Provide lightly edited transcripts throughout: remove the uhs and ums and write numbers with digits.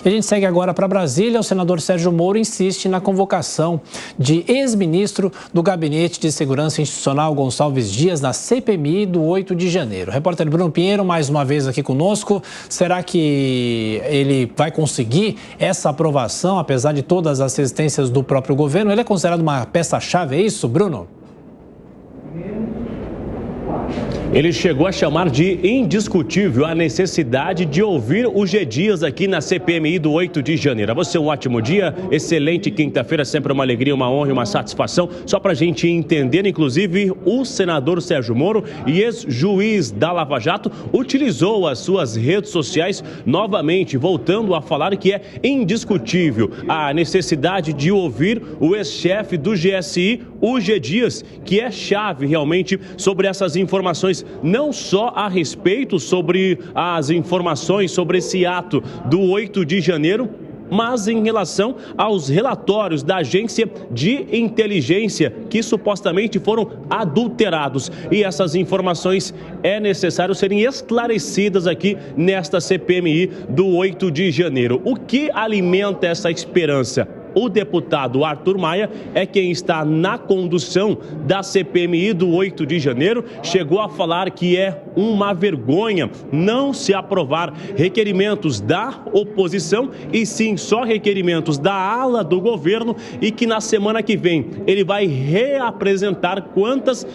E a gente segue agora para Brasília. O senador Sérgio Moro insiste na convocação de ex-ministro do Gabinete de Segurança Institucional, Gonçalves Dias, na CPMI do 8 de janeiro. O repórter Bruno Pinheiro, mais uma vez aqui conosco. Será que ele vai conseguir essa aprovação, apesar de todas as resistências do próprio governo? Ele é considerado uma peça-chave, é isso, Bruno? Ele chegou a chamar de indiscutível a necessidade de ouvir o G. Dias aqui na CPMI do 8 de janeiro. A você um ótimo dia, excelente quinta-feira, sempre uma alegria, uma honra e uma satisfação. Só para a gente entender, inclusive, o senador Sérgio Moro, ex-juiz da Lava Jato, utilizou as suas redes sociais novamente, voltando a falar que é indiscutível a necessidade de ouvir o ex-chefe do GSI, o G. Dias, que é chave realmente sobre essas informações, não só a respeito sobre as informações sobre esse ato do 8 de janeiro, mas em relação aos relatórios da agência de inteligência que supostamente foram adulterados. E essas informações é necessário serem esclarecidas aqui nesta CPMI do 8 de janeiro. O que alimenta essa esperança? O deputado Arthur Maia é quem está na condução da CPMI do 8 de janeiro. Chegou a falar que é uma vergonha não se aprovar requerimentos da oposição e sim só requerimentos da ala do governo, e que na semana que vem ele vai reapresentar quantas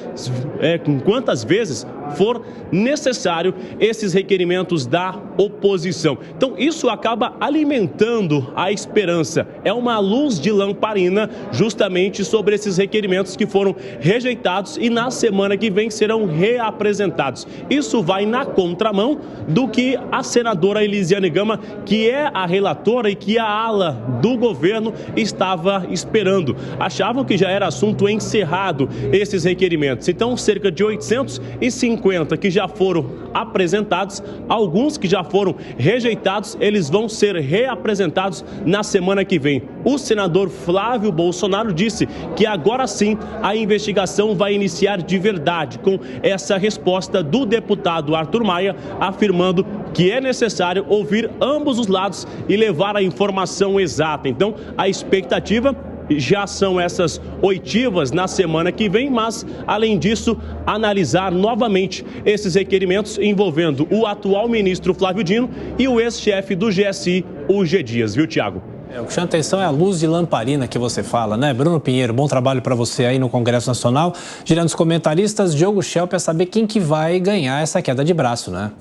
vezes for necessário esses requerimentos da oposição. Então isso acaba alimentando a esperança. É uma luz de lamparina justamente sobre esses requerimentos que foram rejeitados e na semana que vem serão reapresentados. Isso vai na contramão do que a senadora Elisiane Gama, que é a relatora e que a ala do governo estava esperando. Achavam que já era assunto encerrado esses requerimentos. Então, cerca de 850 que já foram apresentados, alguns que já foram rejeitados, eles vão ser reapresentados na semana que vem. O senador Flávio Bolsonaro disse que agora sim a investigação vai iniciar de verdade, com essa resposta do deputado Arthur Maia, afirmando que é necessário ouvir ambos os lados e levar a informação exata. Então, a expectativa já são essas oitivas na semana que vem, mas, além disso, analisar novamente esses requerimentos envolvendo o atual ministro Flávio Dino e o ex-chefe do GSI, o G. Dias, viu, Tiago? O que chama atenção é a luz de lamparina que você fala, né? Bruno Pinheiro, bom trabalho para você aí no Congresso Nacional. Girando os comentaristas, Diogo Schelp, para saber quem que vai ganhar essa queda de braço, né?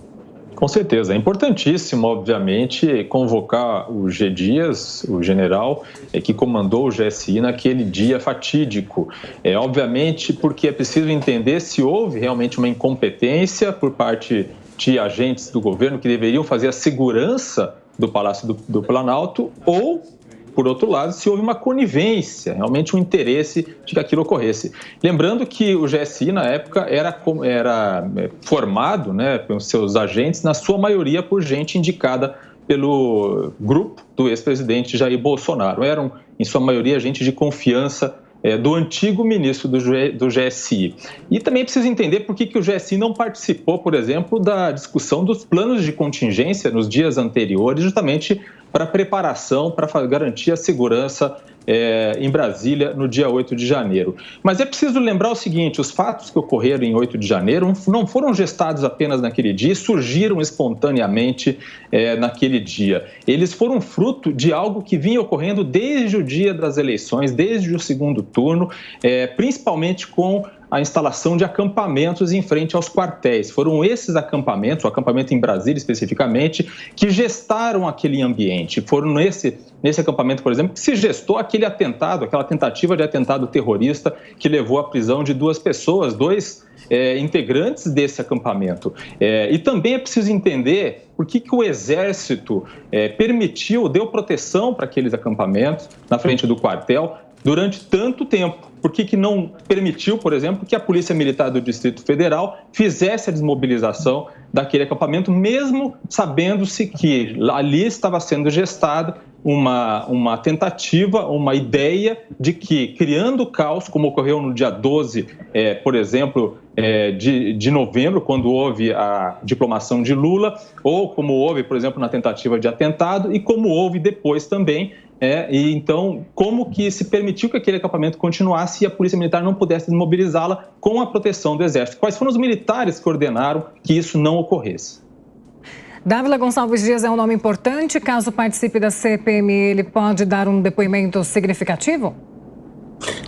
Com certeza, é importantíssimo, obviamente, convocar o G. Dias, o general que comandou o GSI naquele dia fatídico. Obviamente, porque é preciso entender se houve realmente uma incompetência por parte de agentes do governo que deveriam fazer a segurança do Palácio do Planalto, ou, por outro lado, se houve uma conivência, realmente um interesse de que aquilo ocorresse. Lembrando que o GSI, na época, era formado, né, pelos seus agentes, na sua maioria por gente indicada pelo grupo do ex-presidente Jair Bolsonaro. Eram, em sua maioria, gente de confiança do antigo ministro do GSI. E também precisa entender por que o GSI não participou, por exemplo, da discussão dos planos de contingência nos dias anteriores, justamente para preparação, para garantir a segurança em Brasília no dia 8 de janeiro. Mas é preciso lembrar o seguinte: os fatos que ocorreram em 8 de janeiro não foram gestados apenas naquele dia e surgiram espontaneamente naquele dia. Eles foram fruto de algo que vinha ocorrendo desde o dia das eleições, desde o segundo turno, principalmente com a instalação de acampamentos em frente aos quartéis. Foram esses acampamentos, o acampamento em Brasília especificamente, que gestaram aquele ambiente. Foram nesse acampamento, por exemplo, que se gestou aquele atentado, aquela tentativa de atentado terrorista que levou à prisão de duas pessoas, dois integrantes desse acampamento. E também é preciso entender por que o Exército deu proteção para aqueles acampamentos na frente do quartel, durante tanto tempo? Por que não permitiu, por exemplo, que a Polícia Militar do Distrito Federal fizesse a desmobilização daquele acampamento, mesmo sabendo-se que ali estava sendo gestada uma tentativa, uma ideia de que, criando caos, como ocorreu no dia 12, por exemplo, de novembro, quando houve a diplomação de Lula, ou como houve, por exemplo, na tentativa de atentado, e como houve depois também. E então, como que se permitiu que aquele acampamento continuasse e a Polícia Militar não pudesse desmobilizá-la com a proteção do Exército? Quais foram os militares que ordenaram que isso não ocorresse? Dávila Gonçalves Dias é um nome importante. Caso participe da CPMI, ele pode dar um depoimento significativo?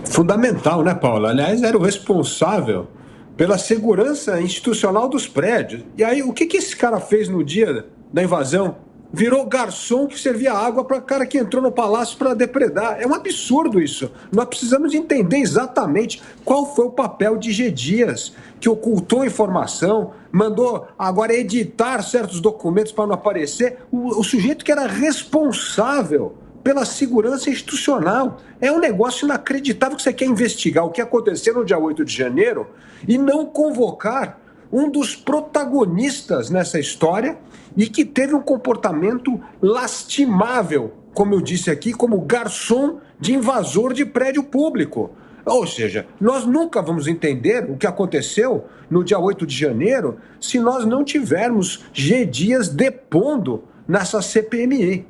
Fundamental, né, Paula? Aliás, era o responsável pela segurança institucional dos prédios. E aí, o que esse cara fez no dia da invasão? Virou garçom que servia água para o cara que entrou no palácio para depredar. É um absurdo isso. Nós precisamos entender exatamente qual foi o papel de G. Dias, que ocultou informação, mandou agora editar certos documentos para não aparecer. O sujeito que era responsável pela segurança institucional. É um negócio inacreditável que você quer investigar o que aconteceu no dia 8 de janeiro e não convocar um dos protagonistas nessa história e que teve um comportamento lastimável, como eu disse aqui, como garçom de invasor de prédio público. Ou seja, nós nunca vamos entender o que aconteceu no dia 8 de janeiro se nós não tivermos G. Dias depondo nessa CPMI.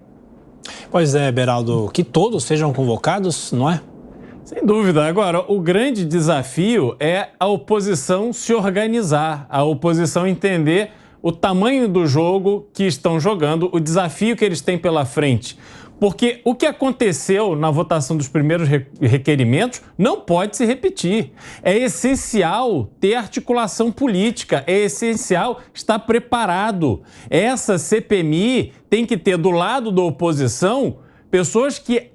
Pois é, Beraldo, que todos sejam convocados, não é? Sem dúvida. Agora, o grande desafio é a oposição se organizar, a oposição entender o tamanho do jogo que estão jogando, o desafio que eles têm pela frente. Porque o que aconteceu na votação dos primeiros requerimentos não pode se repetir. É essencial ter articulação política, é essencial estar preparado. Essa CPMI tem que ter do lado da oposição pessoas que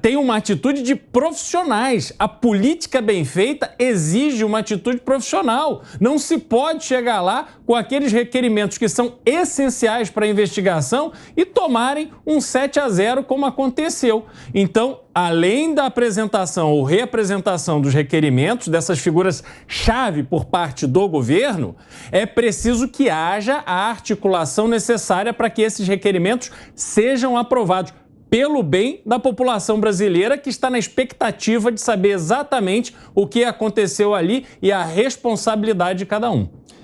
tem uma atitude de profissionais. A política bem feita exige uma atitude profissional. Não se pode chegar lá com aqueles requerimentos que são essenciais para a investigação e tomarem um 7-0 como aconteceu. Então, além da apresentação ou reapresentação dos requerimentos dessas figuras-chave por parte do governo, é preciso que haja a articulação necessária para que esses requerimentos sejam aprovados, pelo bem da população brasileira que está na expectativa de saber exatamente o que aconteceu ali e a responsabilidade de cada um.